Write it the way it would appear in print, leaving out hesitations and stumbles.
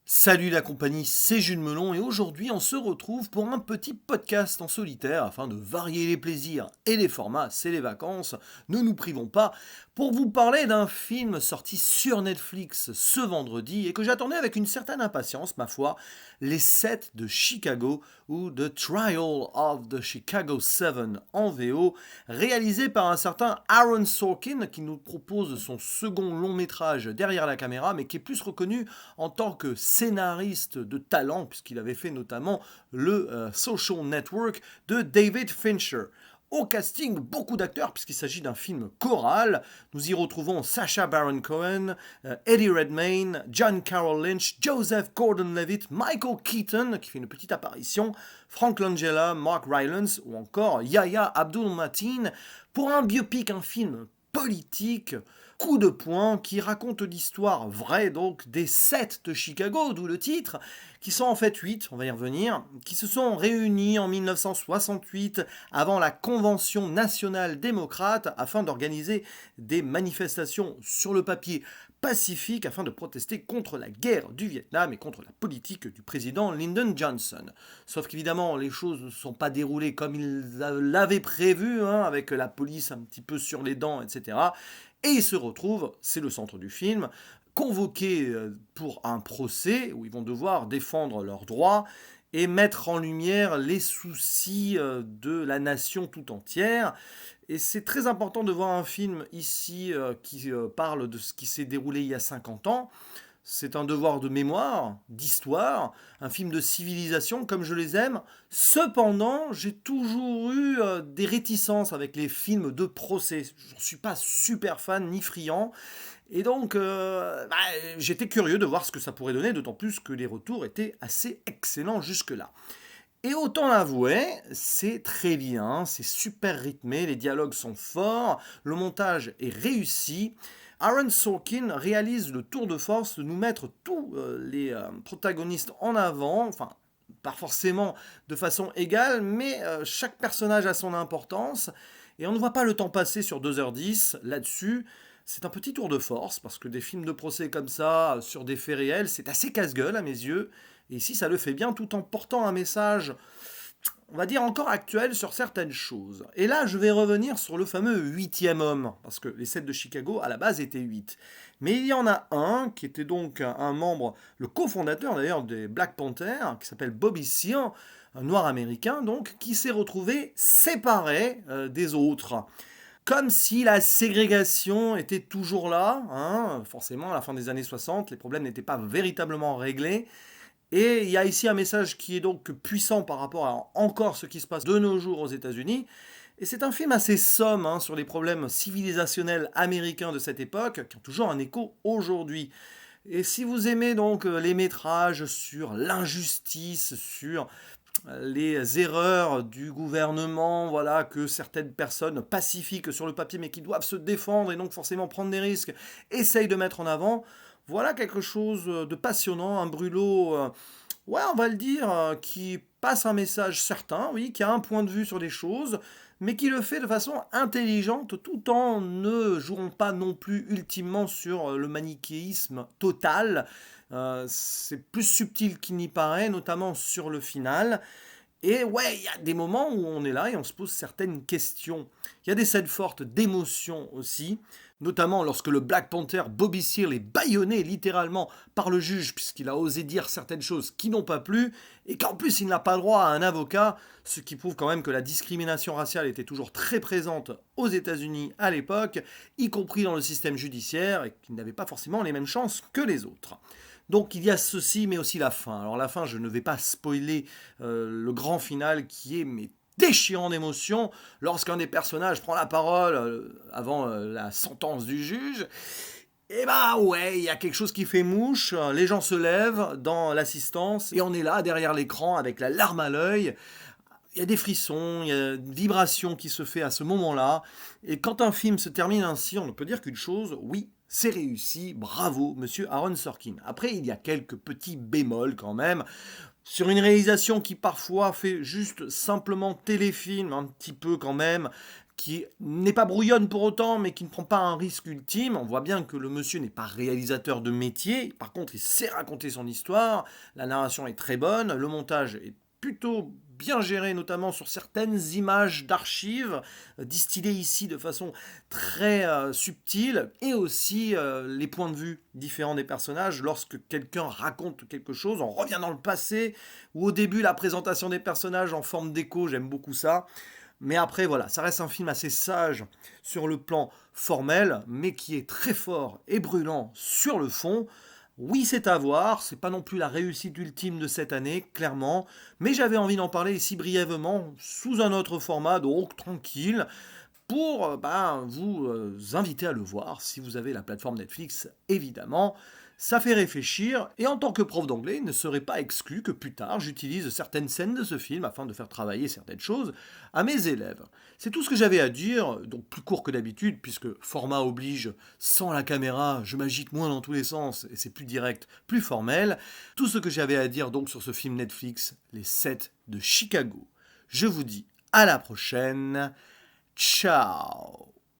Salut la compagnie, c'est Jules Melon et aujourd'hui on se retrouve pour un petit podcast en solitaire afin de varier les plaisirs et les formats, c'est les vacances, ne nous privons pas, pour vous parler d'un film sorti sur Netflix ce vendredi et que j'attendais avec une certaine impatience, ma foi, Les 7 de Chicago ou The Trial of the Chicago 7 en VO, réalisé par un certain Aaron Sorkin qui nous propose son second long métrage derrière la caméra mais qui est plus reconnu en tant que scénariste de talent, puisqu'il avait fait notamment le Social Network de David Fincher. Au casting, beaucoup d'acteurs, puisqu'il s'agit d'un film choral. Nous y retrouvons Sacha Baron Cohen, Eddie Redmayne, John Carroll Lynch, Joseph Gordon-Levitt, Michael Keaton, qui fait une petite apparition, Frank Langella, Mark Rylance, ou encore Yahya Abdul-Mateen, pour un biopic, un film politique, coup de poing, qui raconte l'histoire vraie donc des 7 de Chicago, d'où le titre, qui sont en fait 8, on va y revenir, qui se sont réunis en 1968 avant la Convention nationale démocrate afin d'organiser des manifestations sur le papier pacifiques afin de protester contre la guerre du Vietnam et contre la politique du président Lyndon Johnson. Sauf qu'évidemment, les choses ne se sont pas déroulées comme ils l'avaient prévu, avec la police un petit peu sur les dents, etc. Et ils se retrouvent, c'est le centre du film, convoqués pour un procès où ils vont devoir défendre leurs droits et mettre en lumière les soucis de la nation tout entière. Et c'est très important de voir un film ici qui parle de ce qui s'est déroulé il y a 50 ans. C'est un devoir de mémoire, d'histoire, un film de civilisation comme je les aime. Cependant, j'ai toujours eu des réticences avec les films de procès. Je ne suis pas super fan ni friand. Et donc, j'étais curieux de voir ce que ça pourrait donner, d'autant plus que les retours étaient assez excellents jusque-là. Et autant l'avouer, c'est très bien, c'est super rythmé, les dialogues sont forts, le montage est réussi. Aaron Sorkin réalise le tour de force de nous mettre tous les protagonistes en avant, enfin, pas forcément de façon égale, mais chaque personnage a son importance, et on ne voit pas le temps passer sur 2h10 là-dessus. C'est un petit tour de force, parce que des films de procès comme ça, sur des faits réels, c'est assez casse-gueule à mes yeux, et ici ça le fait bien tout en portant un message, on va dire, encore actuel sur certaines choses. Et là, je vais revenir sur le fameux huitième homme, parce que les 7 de Chicago, à la base, étaient 8. Mais il y en a un, qui était donc un membre, le cofondateur d'ailleurs des Black Panthers, qui s'appelle Bobby Seale, un noir américain, donc, qui s'est retrouvé séparé des autres. Comme si la ségrégation était toujours là, forcément, à la fin des années 60, les problèmes n'étaient pas véritablement réglés. Et il y a ici un message qui est donc puissant par rapport à encore ce qui se passe de nos jours aux États-Unis. Et c'est un film assez somme sur les problèmes civilisationnels américains de cette époque, qui ont toujours un écho aujourd'hui. Et si vous aimez donc les métrages sur l'injustice, sur les erreurs du gouvernement, voilà, que certaines personnes pacifiques sur le papier mais qui doivent se défendre et donc forcément prendre des risques, essayent de mettre en avant, voilà quelque chose de passionnant, un brûlot, ouais, on va le dire, qui passe un message certain, oui, qui a un point de vue sur les choses, mais qui le fait de façon intelligente tout en ne jouant pas non plus ultimement sur le manichéisme total. C'est plus subtil qu'il n'y paraît, notamment sur le final. Et ouais, il y a des moments où on est là et on se pose certaines questions. Il y a des scènes fortes d'émotion aussi, notamment lorsque le Black Panther Bobby Seale est bâillonné littéralement par le juge puisqu'il a osé dire certaines choses qui n'ont pas plu et qu'en plus il n'a pas droit à un avocat, ce qui prouve quand même que la discrimination raciale était toujours très présente aux États-Unis à l'époque, y compris dans le système judiciaire et qu'il n'avait pas forcément les mêmes chances que les autres. Donc il y a ceci, mais aussi la fin. Alors la fin, je ne vais pas spoiler le grand final qui est mais déchirant d'émotion lorsqu'un des personnages prend la parole avant la sentence du juge. Et bah ouais, il y a quelque chose qui fait mouche, les gens se lèvent dans l'assistance et on est là derrière l'écran avec la larme à l'œil. Il y a des frissons, il y a une vibration qui se fait à ce moment-là. Et quand un film se termine ainsi, on ne peut dire qu'une chose, oui, c'est réussi, bravo, monsieur Aaron Sorkin. Après, il y a quelques petits bémols quand même, sur une réalisation qui parfois fait juste simplement téléfilm, un petit peu quand même, qui n'est pas brouillonne pour autant, mais qui ne prend pas un risque ultime. On voit bien que le monsieur n'est pas réalisateur de métier. Par contre, il sait raconter son histoire. La narration est très bonne. Le montage est plutôt bien géré, notamment sur certaines images d'archives, distillées ici de façon très subtile, et aussi les points de vue différents des personnages. Lorsque quelqu'un raconte quelque chose, on revient dans le passé, ou au début, la présentation des personnages en forme d'écho, j'aime beaucoup ça. Mais après, voilà, ça reste un film assez sage sur le plan formel, mais qui est très fort et brûlant sur le fond. Oui, c'est à voir, c'est pas non plus la réussite ultime de cette année, clairement, mais j'avais envie d'en parler ici brièvement, sous un autre format, donc tranquille, pour vous inviter à le voir, si vous avez la plateforme Netflix, évidemment. Ça fait réfléchir, et en tant que prof d'anglais, il ne serait pas exclu que plus tard, j'utilise certaines scènes de ce film afin de faire travailler certaines choses à mes élèves. C'est tout ce que j'avais à dire, donc plus court que d'habitude, puisque format oblige, sans la caméra, je m'agite moins dans tous les sens, et c'est plus direct, plus formel. Tout ce que j'avais à dire donc sur ce film Netflix, Les 7 de Chicago. Je vous dis à la prochaine. Ciao